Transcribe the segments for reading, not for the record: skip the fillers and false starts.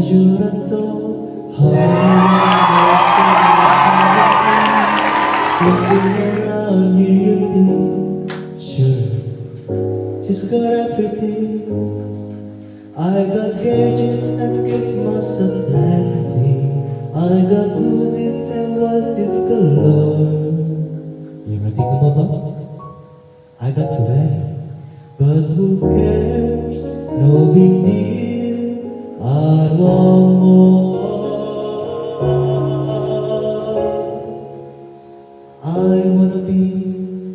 should have told how looking around here you think, sure, she's got everything. I got gadgets and Christmas aplenty. I got roses and roses galore. You ready to box? I got the way. But who cares? No big deal. I want more. I wanna be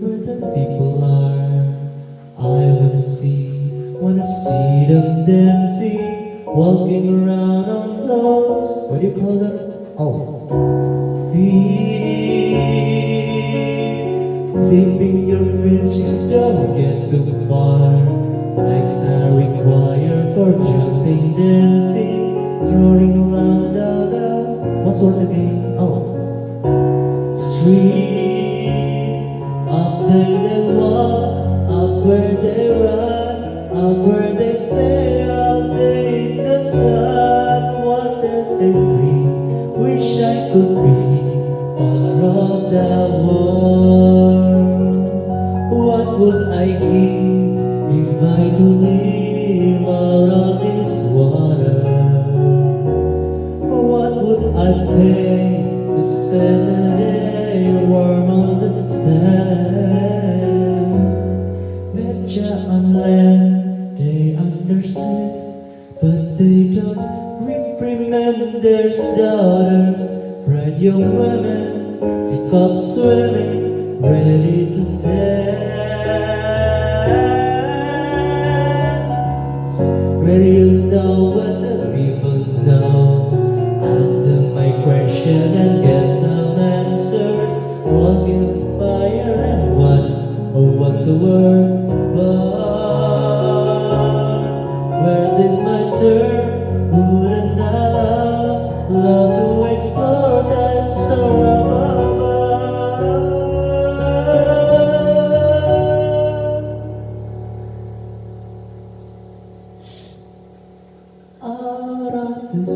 where the people are. I wanna see them dancing, walking around on those, what do you call them? Oh, feet. Flipping your feet, you don't get too far. Legs are required for jumping, dancing, throwing around the, what sort of game? Oh, street. Up there they walk, up where they run, up where they stay all day in the sun. What if they free? Wish I could be part of that world. What would I give if I could live out of this water? What would I pay to spend a day warm on the sand? Betcha on land they understand, but they don't reprimand their daughters. Bright young women, sick of swimming, ready to stand. Ready to know what the people know. Ask them my question and get some answers. Walking with fire and what's the word? But where this my turn, wouldn't I love to explore that store above? Out of this